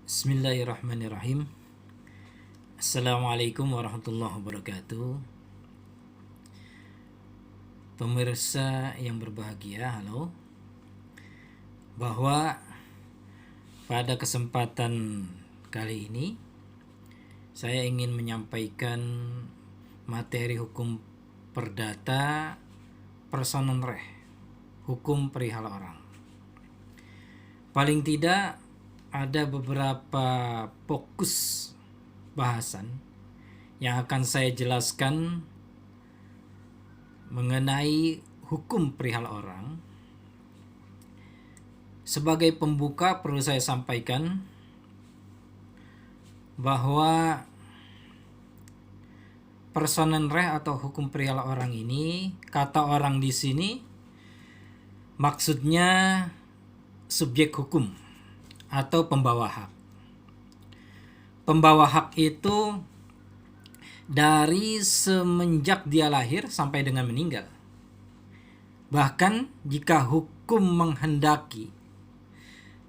Bismillahirrahmanirrahim. Assalamualaikum warahmatullahi wabarakatuh. Pemirsa yang berbahagia, halo. Bahwa pada kesempatan kali ini saya ingin menyampaikan materi hukum perdata personen reh, hukum perihal orang. Paling tidak ada beberapa fokus bahasan yang akan saya jelaskan mengenai hukum perihal orang. Sebagai pembuka perlu saya sampaikan bahwa personen reh atau hukum perihal orang ini, kata orang di sini maksudnya subjek hukum atau pembawa hak. Pembawa hak itu dari semenjak dia lahir sampai dengan meninggal. Bahkan jika hukum menghendaki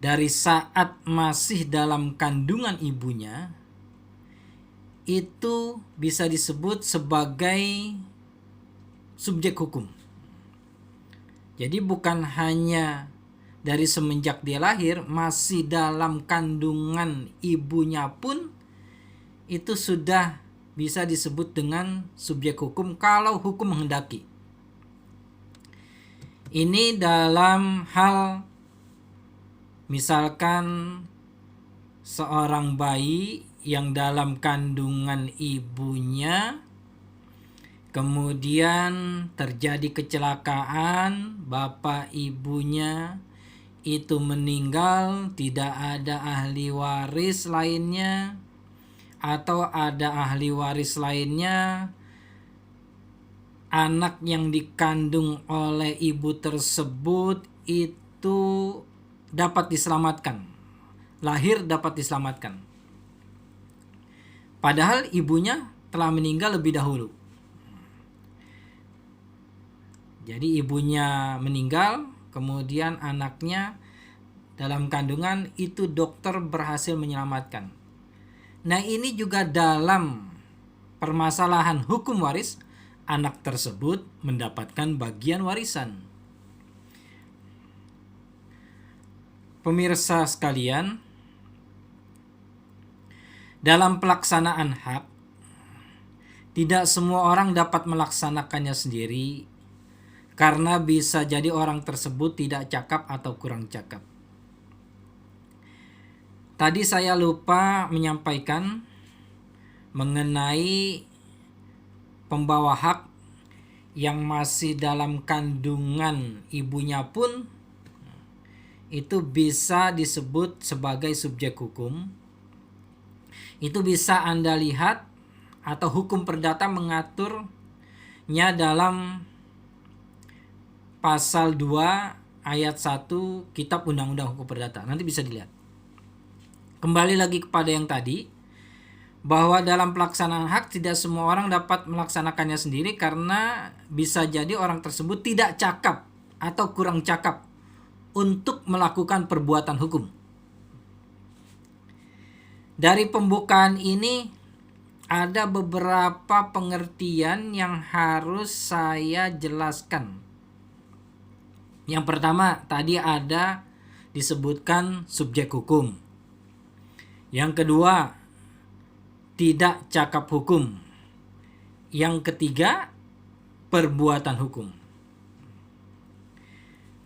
dari saat masih dalam kandungan ibunya, itu bisa disebut sebagai subjek hukum. Jadi bukan hanya dari semenjak dia lahir, masih dalam kandungan ibunya pun itu sudah bisa disebut dengan subjek hukum kalau hukum menghendaki. Ini dalam hal misalkan seorang bayi yang dalam kandungan ibunya kemudian terjadi kecelakaan, bapak ibunya itu meninggal, tidak ada ahli waris lainnya, atau ada ahli waris lainnya, anak yang dikandung oleh ibu tersebut itu dapat diselamatkan, lahir dapat diselamatkan, padahal ibunya telah meninggal lebih dahulu. Jadi ibunya meninggal, kemudian anaknya dalam kandungan itu dokter berhasil menyelamatkan. Nah, ini juga dalam permasalahan hukum waris, anak tersebut mendapatkan bagian warisan. Pemirsa sekalian, dalam pelaksanaan hak, tidak semua orang dapat melaksanakannya sendiri, karena bisa jadi orang tersebut tidak cakap atau kurang cakap. Tadi saya lupa menyampaikan mengenai pembawa hak yang masih dalam kandungan ibunya pun itu bisa disebut sebagai subjek hukum. Itu bisa Anda lihat atau hukum perdata mengaturnya dalam Pasal 2 ayat 1 Kitab Undang-Undang Hukum Perdata. Nanti bisa dilihat. Kembali lagi kepada yang tadi, bahwa dalam pelaksanaan hak tidak semua orang dapat melaksanakannya sendiri karena bisa jadi orang tersebut tidak cakap atau kurang cakap untuk melakukan perbuatan hukum. Dari pembukaan ini ada beberapa pengertian yang harus saya jelaskan. Yang pertama, tadi ada disebutkan subjek hukum. Yang kedua, tidak cakap hukum. Yang ketiga, perbuatan hukum.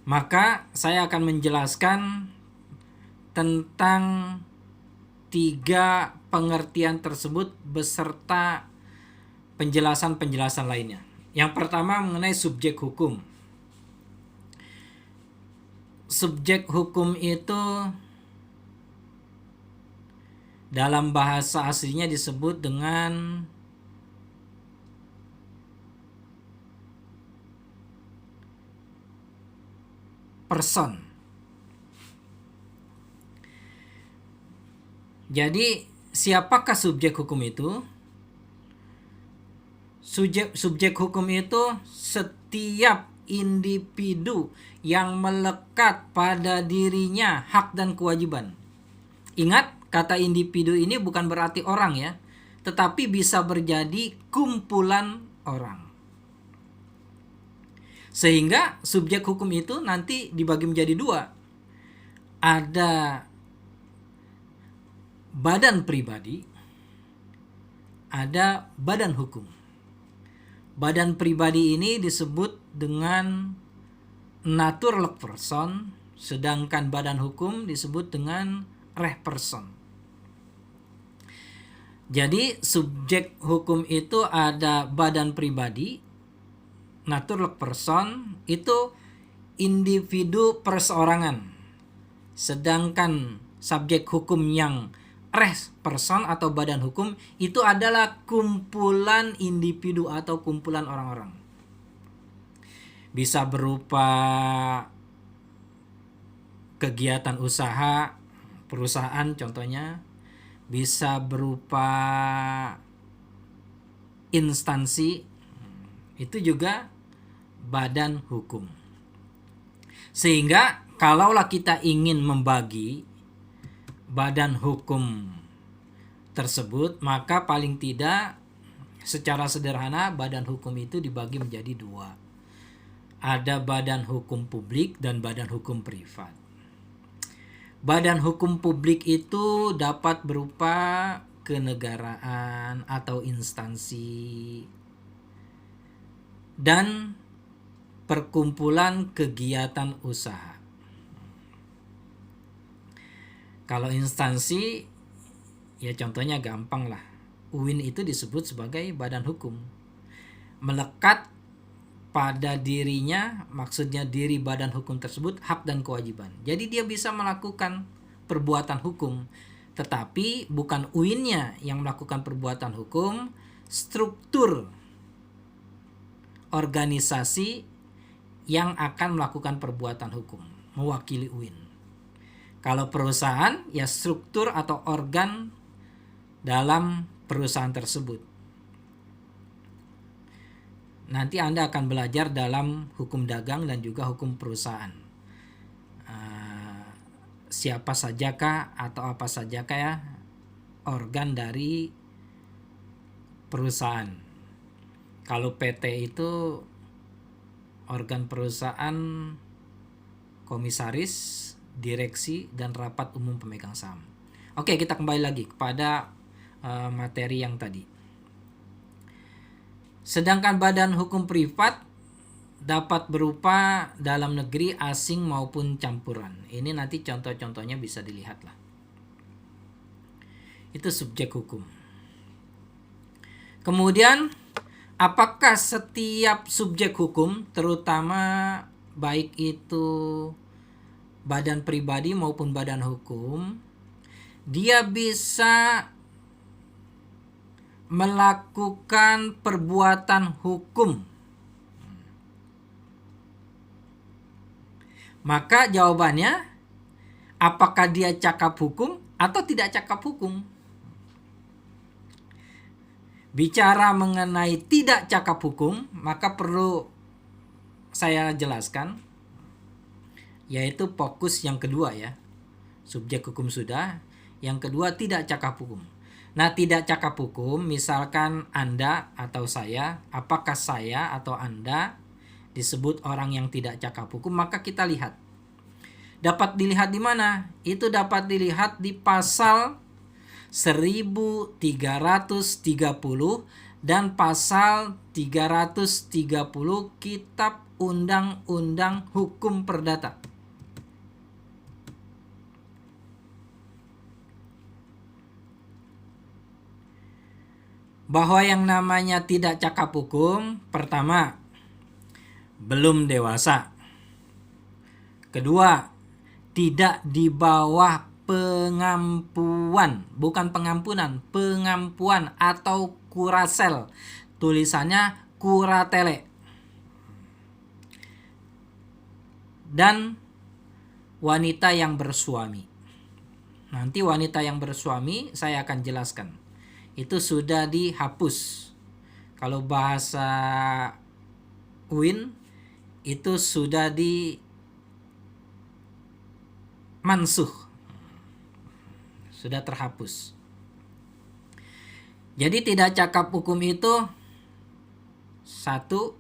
Maka saya akan menjelaskan tentang 3 pengertian tersebut beserta penjelasan-penjelasan lainnya. Yang pertama mengenai subjek hukum. Subjek hukum itu dalam bahasa aslinya disebut dengan person. Jadi siapakah subjek hukum itu? Subjek hukum itu setiap individu yang melekat pada dirinya hak dan kewajiban. Ingat, kata individu ini bukan berarti orang ya, tetapi bisa berjadi kumpulan orang. Sehingga subjek hukum itu nanti dibagi menjadi dua. Ada badan pribadi, ada badan hukum. Badan pribadi ini disebut dengan natural person, sedangkan badan hukum disebut dengan reh person. Jadi subjek hukum itu ada badan pribadi, natural person itu individu perseorangan. Sedangkan subjek hukum yang res person atau badan hukum itu adalah kumpulan individu atau kumpulan orang-orang. Bisa berupa kegiatan usaha, perusahaan contohnya, bisa berupa instansi, itu juga badan hukum. Sehingga kalaulah kita ingin membagi badan hukum tersebut, maka paling tidak secara sederhana badan hukum itu dibagi menjadi dua. Ada badan hukum publik dan badan hukum privat. Badan hukum publik itu dapat berupa kenegaraan atau instansi dan perkumpulan kegiatan usaha. Kalau instansi, ya contohnya gampang lah. UIN itu disebut sebagai badan hukum. Melekat pada dirinya, maksudnya diri badan hukum tersebut, hak dan kewajiban. Jadi dia bisa melakukan perbuatan hukum, tetapi bukan UIN-nya yang melakukan perbuatan hukum, struktur organisasi yang akan melakukan perbuatan hukum, mewakili UIN. Kalau perusahaan, ya struktur atau organ dalam perusahaan tersebut. Nanti Anda akan belajar dalam hukum dagang dan juga hukum perusahaan. Siapa sajakah atau apa sajakah ya organ dari perusahaan. Kalau PT itu organ perusahaan, komisaris, direksi, dan rapat umum pemegang saham. Oke, kita kembali lagi kepada materi yang tadi. Sedangkan badan hukum privat dapat berupa dalam negeri, asing maupun campuran. Ini nanti contoh-contohnya bisa dilihat lah. Itu subjek hukum. Kemudian, apakah setiap subjek hukum, terutama baik itu badan pribadi maupun badan hukum, dia bisa melakukan perbuatan hukum? Maka jawabannya, apakah dia cakap hukum atau tidak cakap hukum? Bicara mengenai tidak cakap hukum, maka perlu saya jelaskan, yaitu fokus yang kedua ya. Subjek hukum sudah, yang kedua tidak cakap hukum. Nah, tidak cakap hukum, misalkan Anda atau saya, apakah saya atau Anda disebut orang yang tidak cakap hukum, maka kita lihat. Dapat dilihat di mana? Itu dapat dilihat di pasal 1330 dan pasal 330 Kitab Undang-Undang Hukum Perdata. Bahwa yang namanya tidak cakap hukum, pertama, belum dewasa. Kedua, tidak di bawah pengampuan, bukan pengampunan, pengampuan atau kurasel. Tulisannya kuratele. Dan wanita yang bersuami. Nanti wanita yang bersuami saya akan jelaskan. Itu sudah dihapus. Kalau bahasa UIN itu sudah di mansuh. sudah terhapus. Jadi tidak cakap hukum itu, satu,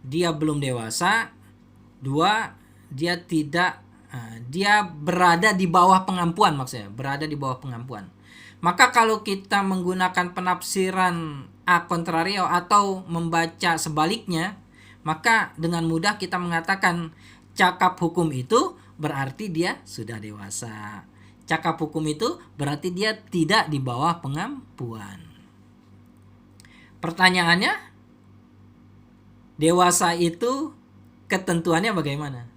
dia belum dewasa, dua, dia berada di bawah pengampuan, maksudnya berada di bawah pengampuan. Maka kalau kita menggunakan penafsiran a contrario atau membaca sebaliknya, maka dengan mudah kita mengatakan cakap hukum itu berarti dia sudah dewasa. Cakap hukum itu berarti dia tidak di bawah pengampuan. Pertanyaannya, dewasa itu ketentuannya bagaimana?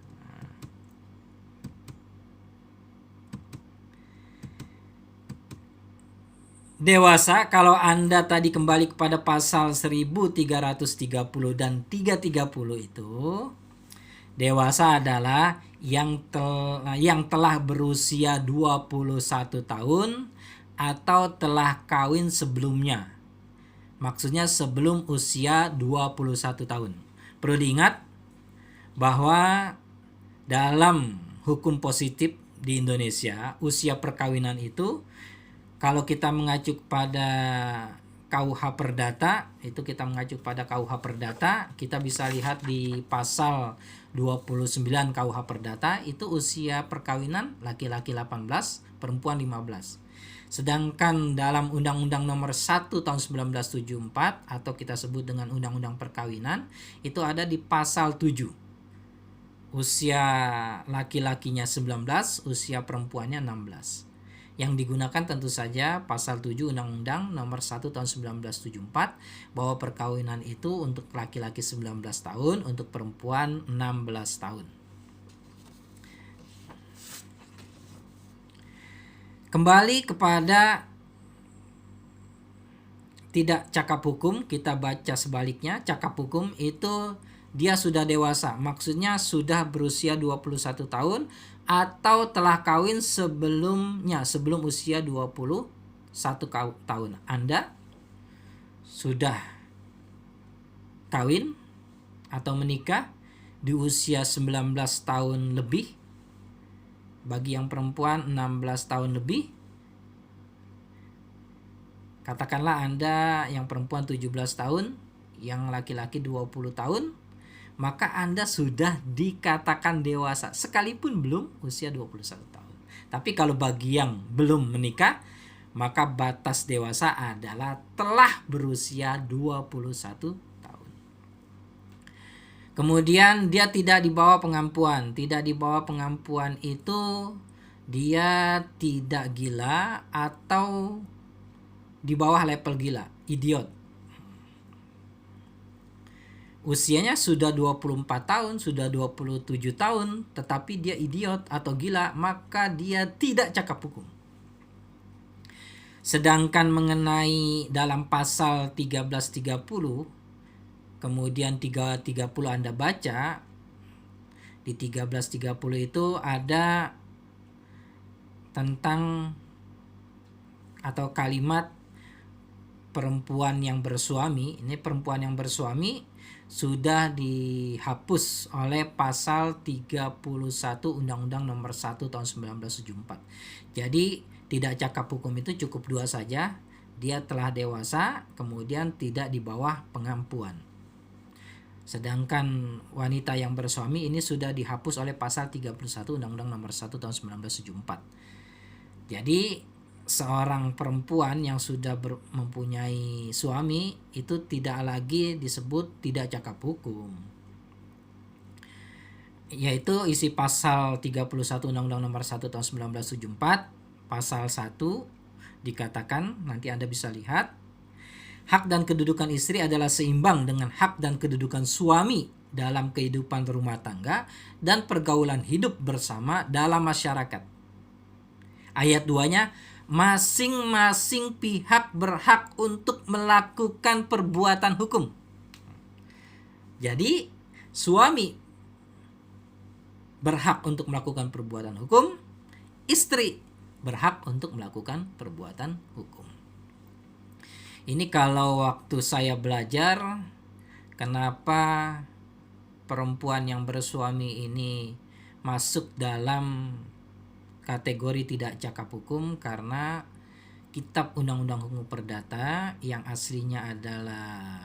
Dewasa, kalau Anda tadi kembali kepada pasal 1330 dan 330 itu, dewasa adalah yang telah berusia 21 tahun atau telah kawin sebelumnya. Maksudnya sebelum usia 21 tahun. Perlu diingat bahwa dalam hukum positif di Indonesia, usia perkawinan itu, kalau kita mengacu pada KUH Perdata, itu kita mengacu pada KUH Perdata, kita bisa lihat di pasal 29 KUH Perdata, itu usia perkawinan laki-laki 18, perempuan 15. Sedangkan dalam Undang-Undang Nomor 1 Tahun 1974 atau kita sebut dengan Undang-Undang Perkawinan, itu ada di pasal 7. Usia laki-lakinya 19, usia perempuannya 16. Yang digunakan tentu saja pasal 7 Undang-Undang Nomor 1 Tahun 1974 bahwa perkawinan itu untuk laki-laki 19 tahun, untuk perempuan 16 tahun. Kembali kepada tidak cakap hukum, kita baca sebaliknya. Cakap hukum itu dia sudah dewasa, maksudnya sudah berusia 21 tahun atau telah kawin sebelum usia 21 tahun. Anda sudah kawin atau menikah di usia 19 tahun lebih, bagi yang perempuan 16 tahun lebih. Katakanlah Anda yang perempuan 17 tahun, yang laki-laki 20 tahun, maka Anda sudah dikatakan dewasa sekalipun belum usia 21 tahun. Tapi kalau bagi yang belum menikah, maka batas dewasa adalah telah berusia 21 tahun. Kemudian dia tidak di bawah pengampuan. Tidak di bawah pengampuan itu dia tidak gila atau di bawah level gila, idiot. Usianya sudah 24 tahun, sudah 27 tahun, tetapi dia idiot atau gila, maka dia tidak cakap hukum. Sedangkan mengenai dalam pasal 1330, kemudian 330 Anda baca, di 1330 itu ada tentang atau kalimat perempuan yang bersuami. Ini perempuan yang bersuami sudah dihapus oleh pasal 31 Undang-Undang Nomor 1 Tahun 1974. Jadi tidak cakap hukum itu cukup dua saja. Dia telah dewasa, kemudian tidak di bawah pengampuan. Sedangkan wanita yang bersuami ini sudah dihapus oleh pasal 31 Undang-Undang Nomor 1 Tahun 1974. Jadi seorang perempuan yang sudah mempunyai suami itu tidak lagi disebut tidak cakap hukum. Yaitu isi pasal 31 Undang-Undang Nomor 1 Tahun 1974, pasal 1 dikatakan, nanti Anda bisa lihat, hak dan kedudukan istri adalah seimbang dengan hak dan kedudukan suami dalam kehidupan rumah tangga dan pergaulan hidup bersama dalam masyarakat. Ayat 2-nya, masing-masing pihak berhak untuk melakukan perbuatan hukum. Jadi, suami berhak untuk melakukan perbuatan hukum, istri berhak untuk melakukan perbuatan hukum. Ini kalau waktu saya belajar, kenapa perempuan yang bersuami ini masuk dalam kategori tidak cakap hukum karena Kitab Undang-Undang Hukum Perdata yang aslinya adalah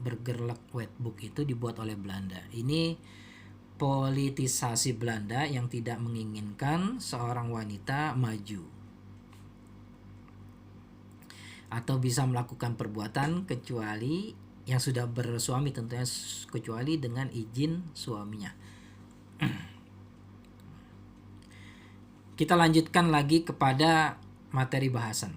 Burgerlijk Wetboek itu dibuat oleh Belanda. Ini politisasi Belanda yang tidak menginginkan seorang wanita maju atau bisa melakukan perbuatan kecuali yang sudah bersuami, tentunya kecuali dengan izin suaminya. Kita lanjutkan lagi kepada materi bahasan.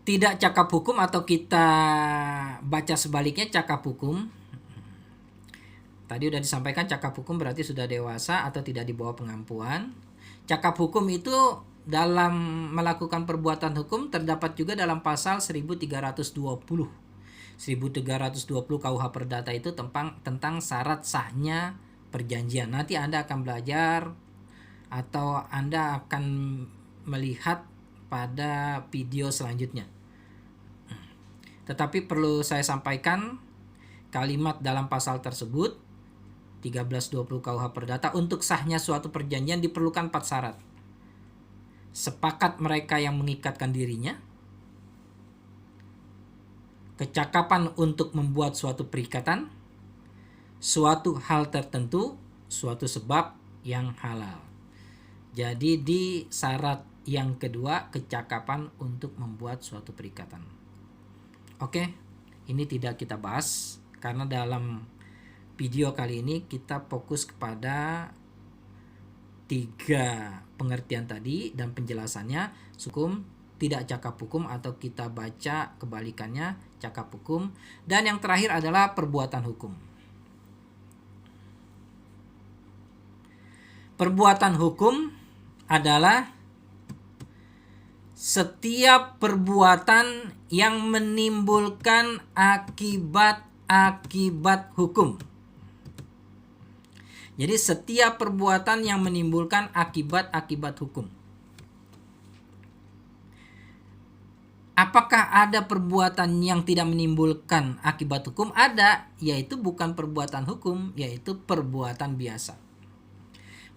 Tidak cakap hukum atau kita baca sebaliknya cakap hukum. Tadi udah disampaikan cakap hukum berarti sudah dewasa atau tidak di bawah pengampuan. Cakap hukum itu dalam melakukan perbuatan hukum terdapat juga dalam pasal 1320. 1320 KUH Perdata itu tentang syarat sahnya perjanjian. Nanti Anda akan belajar atau Anda akan melihat pada video selanjutnya. Tetapi perlu saya sampaikan kalimat dalam pasal tersebut 1320 KUH Perdata, untuk sahnya suatu perjanjian diperlukan 4 syarat. Sepakat mereka yang mengikatkan dirinya, kecakapan untuk membuat suatu perikatan, suatu hal tertentu, suatu sebab yang halal. Jadi di syarat yang kedua, kecakapan untuk membuat suatu perikatan. Oke, ini tidak kita bahas karena dalam video kali ini kita fokus kepada 3 pengertian tadi dan penjelasannya. Hukum, tidak cakap hukum atau kita baca kebalikannya cakap hukum, dan yang terakhir adalah perbuatan hukum. Perbuatan hukum adalah setiap perbuatan yang menimbulkan akibat-akibat hukum. Jadi setiap perbuatan yang menimbulkan akibat-akibat hukum. Apakah ada perbuatan yang tidak menimbulkan akibat hukum? Ada, yaitu bukan perbuatan hukum, yaitu perbuatan biasa.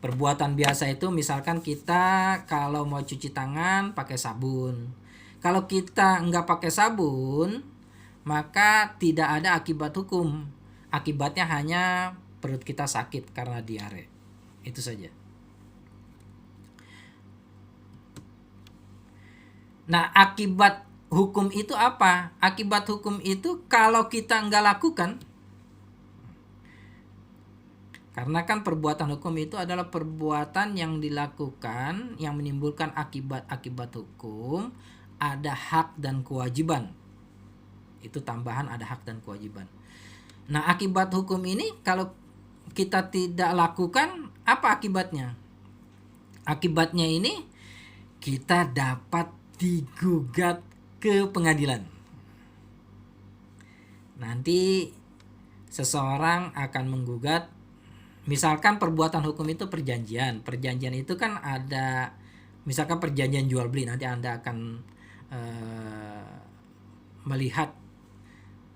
Perbuatan biasa itu misalkan kita kalau mau cuci tangan pakai sabun. Kalau kita nggak pakai sabun, maka tidak ada akibat hukum. Akibatnya hanya perut kita sakit karena diare. Itu saja. Nah, akibat hukum itu apa? Akibat hukum itu kalau kita nggak lakukan, karena kan perbuatan hukum itu adalah perbuatan yang dilakukan yang menimbulkan akibat-akibat hukum, ada hak dan kewajiban. Itu tambahan, ada hak dan kewajiban. Nah, akibat hukum ini kalau kita tidak lakukan, apa akibatnya? Akibatnya ini kita dapat digugat ke pengadilan. Nanti seseorang akan menggugat, misalkan perbuatan hukum itu perjanjian. Perjanjian itu kan ada, misalkan perjanjian jual beli. Nanti Anda akan melihat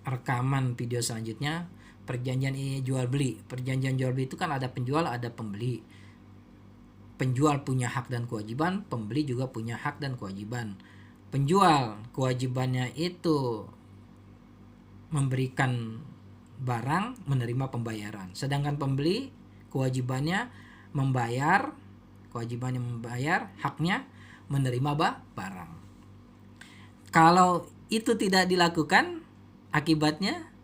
rekaman video selanjutnya. Perjanjian jual beli. Perjanjian jual beli itu kan ada penjual, ada pembeli. Penjual punya hak dan kewajiban, pembeli juga punya hak dan kewajiban. Penjual kewajibannya itu memberikan barang, menerima pembayaran. Sedangkan pembeli kewajibannya membayar, haknya menerima barang. Kalau itu tidak dilakukan, akibatnya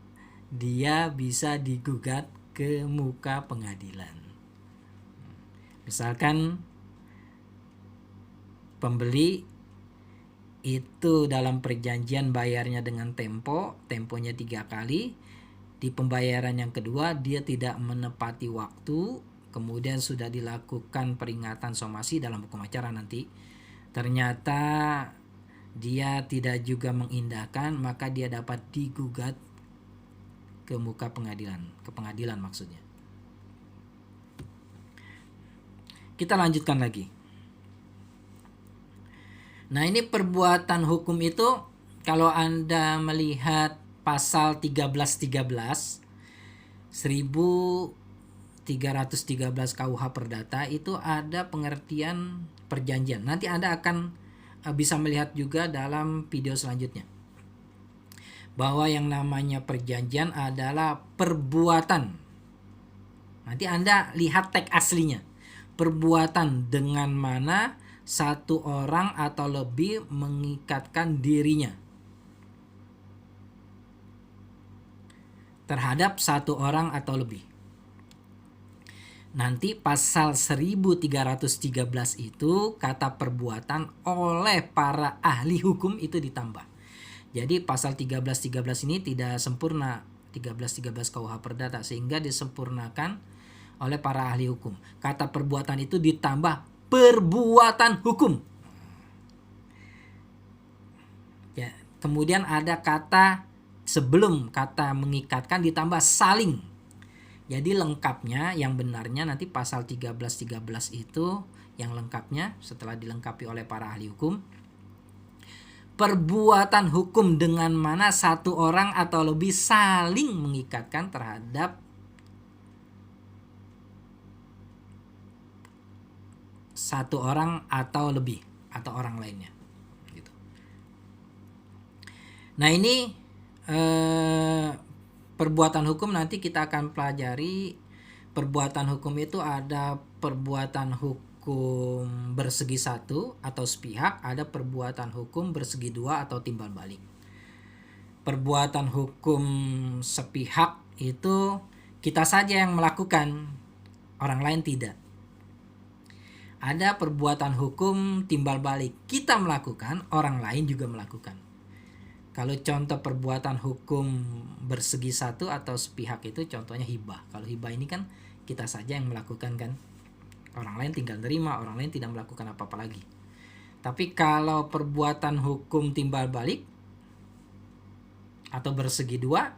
dia bisa digugat ke muka pengadilan. Misalkan pembeli itu dalam perjanjian bayarnya dengan temponya 3 kali. Di pembayaran yang kedua dia tidak menepati waktu, kemudian sudah dilakukan peringatan somasi dalam hukum acara nanti. Ternyata dia tidak juga mengindahkan, maka dia dapat digugat ke muka pengadilan, ke pengadilan maksudnya. Kita lanjutkan lagi. Nah, ini perbuatan hukum itu kalau Anda melihat pasal 1313 KUH Perdata itu ada pengertian perjanjian. Nanti Anda akan bisa melihat juga dalam video selanjutnya bahwa yang namanya perjanjian adalah perbuatan. Nanti Anda lihat teks aslinya. Perbuatan dengan mana satu orang atau lebih mengikatkan dirinya terhadap satu orang atau lebih. Nanti pasal 1313 itu kata perbuatan oleh para ahli hukum itu ditambah. Jadi pasal 1313 ini tidak sempurna 1313 KUH Perdata sehingga disempurnakan oleh para ahli hukum. Kata perbuatan itu ditambah perbuatan hukum. Ya, kemudian ada kata sebelum kata mengikatkan ditambah saling. Jadi lengkapnya yang benarnya nanti pasal 1313 itu yang lengkapnya setelah dilengkapi oleh para ahli hukum. Perbuatan hukum dengan mana satu orang atau lebih saling mengikatkan terhadap satu orang atau lebih atau orang lainnya gitu. Nah, ini perbuatan hukum nanti kita akan pelajari. Perbuatan hukum itu ada perbuatan hukum bersegi satu atau sepihak, ada perbuatan hukum bersegi dua atau timbal balik. Perbuatan hukum sepihak itu kita saja yang melakukan, orang lain tidak. Ada perbuatan hukum timbal balik, kita melakukan, orang lain juga melakukan. Kalau contoh perbuatan hukum bersegi satu atau sepihak itu contohnya hibah. Kalau hibah ini kan kita saja yang melakukan kan. Orang lain tinggal terima, orang lain tidak melakukan apa-apa lagi. Tapi kalau perbuatan hukum timbal balik atau bersegi dua,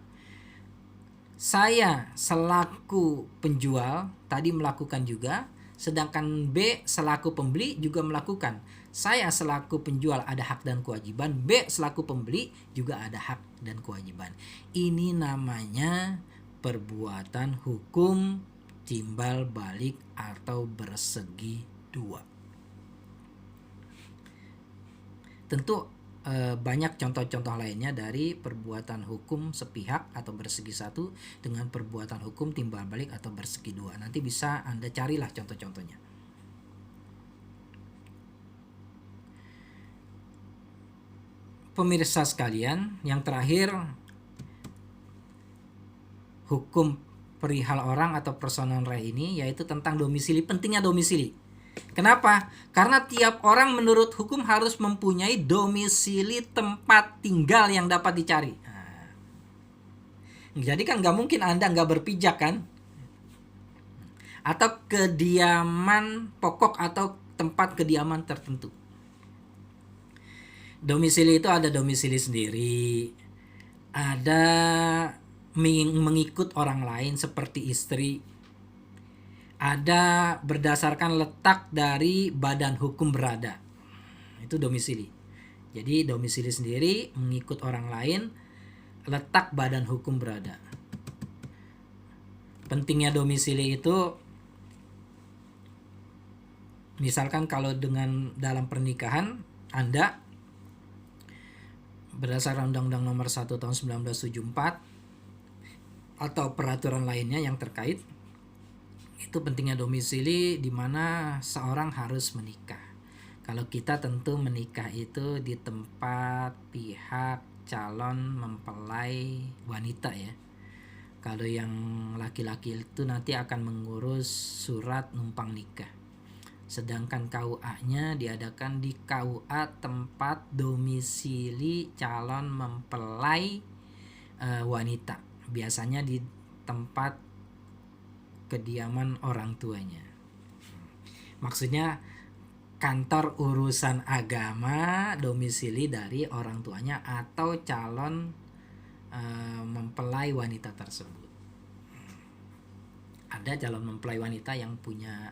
saya selaku penjual tadi melakukan juga, sedangkan B selaku pembeli juga melakukan. Saya selaku penjual ada hak dan kewajiban, B selaku pembeli juga ada hak dan kewajiban. Ini namanya perbuatan hukum timbal balik atau bersegi dua. Tentu banyak contoh-contoh lainnya dari perbuatan hukum sepihak atau bersegi satu dengan perbuatan hukum timbal balik atau bersegi dua. Nanti bisa Anda carilah contoh-contohnya. Pemirsa sekalian, yang terakhir hukum perihal orang atau personal right ini yaitu tentang domisili. Pentingnya domisili. Kenapa? Karena tiap orang menurut hukum harus mempunyai domisili tempat tinggal yang dapat dicari. Nah, jadi kan nggak mungkin Anda nggak berpijak kan? Atau kediaman pokok atau tempat kediaman tertentu. Domisili itu ada domisili sendiri, ada mengikut orang lain seperti istri, ada berdasarkan letak dari badan hukum berada. Itu domisili. Jadi domisili sendiri, mengikut orang lain, letak badan hukum berada. Pentingnya domisili itu misalkan kalau dengan dalam pernikahan Anda berdasarkan Undang-Undang Nomor 1 Tahun 1974 atau peraturan lainnya yang terkait, itu pentingnya domisili di mana seorang harus menikah. Kalau kita tentu menikah itu di tempat pihak calon mempelai wanita ya. Kalau yang laki-laki itu nanti akan mengurus surat numpang nikah. Sedangkan KUA-nya diadakan di KUA tempat domisili calon mempelai wanita. Biasanya di tempat kediaman orang tuanya. Maksudnya kantor urusan agama domisili dari orang tuanya atau calon mempelai wanita tersebut. Ada calon mempelai wanita yang punya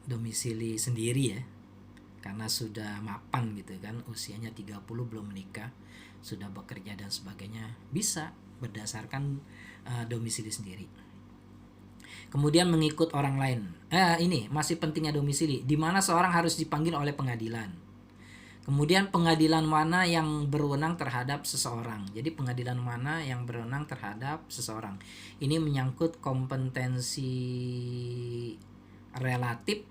domisili sendiri ya, karena sudah mapan gitu kan, usianya 30 belum menikah, sudah bekerja dan sebagainya, bisa berdasarkan domisili sendiri. Kemudian mengikut orang lain. Ini masih pentingnya domisili, di mana seorang harus dipanggil oleh pengadilan. Kemudian pengadilan mana yang berwenang terhadap seseorang. Jadi pengadilan mana yang berwenang terhadap seseorang. Ini menyangkut kompetensi relatif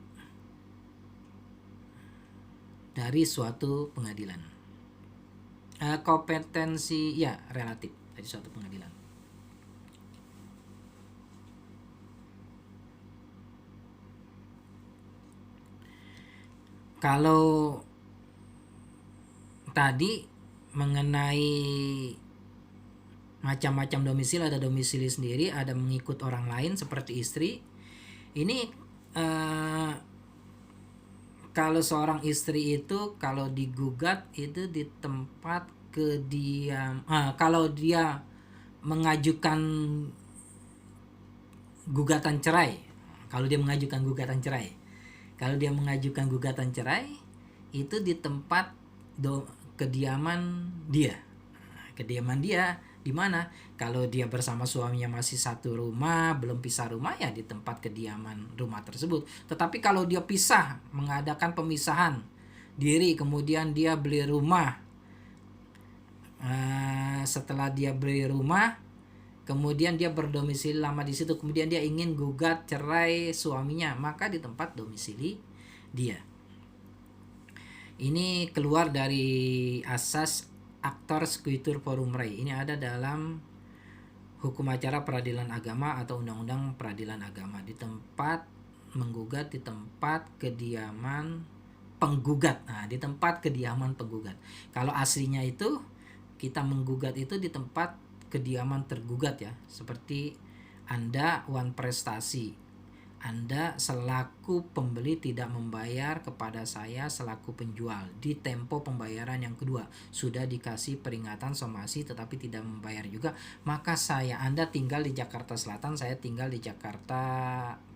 dari suatu pengadilan. Kompetensi relatif dari suatu pengadilan. Kalau tadi mengenai macam-macam domisili, ada domisili sendiri, ada mengikut orang lain seperti istri. Ini kalau seorang istri itu kalau digugat itu di tempat kalau dia mengajukan gugatan cerai, kalau dia mengajukan gugatan cerai itu di tempat kediaman dia. Kediaman dia di mana? Kalau dia bersama suaminya masih satu rumah, belum pisah rumah, ya di tempat kediaman rumah tersebut. Tetapi kalau dia pisah, mengadakan pemisahan diri, kemudian dia beli rumah, setelah dia beli rumah, kemudian dia berdomisili lama di situ, kemudian dia ingin gugat cerai suaminya, maka di tempat domisili dia. Ini keluar dari asas actor sequitur forum rei. Ini ada dalam hukum acara peradilan agama atau undang-undang peradilan agama. Di tempat menggugat, di tempat kediaman penggugat. Nah, di tempat kediaman penggugat. Kalau aslinya itu kita menggugat itu di tempat kediaman tergugat ya. Seperti Anda wan prestasi, Anda selaku pembeli tidak membayar kepada saya selaku penjual. Di tempo pembayaran yang kedua sudah dikasih peringatan somasi tetapi tidak membayar juga, maka Anda tinggal di Jakarta Selatan, saya tinggal di Jakarta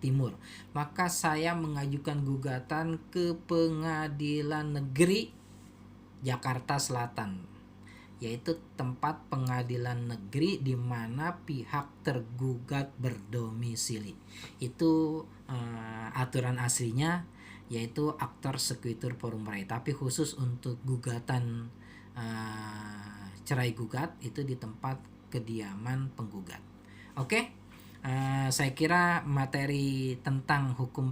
Timur, maka saya mengajukan gugatan ke Pengadilan Negeri Jakarta Selatan, yaitu tempat pengadilan negeri di mana pihak tergugat berdomisili. Itu aturan aslinya, yaitu actor sequitur forum rei. Tapi khusus untuk gugatan cerai gugat itu di tempat kediaman penggugat. Oke, saya kira materi tentang hukum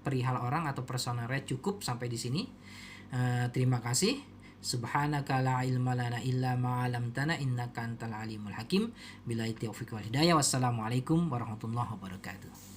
perihal orang atau personal right cukup sampai di sini. Terima kasih. Subhanaka la ilma lana illa ma 'allamtana innaka antal alimul hakim. Billahi taufiq wal hidayah. Wassalamualaikum warahmatullahi wabarakatuh.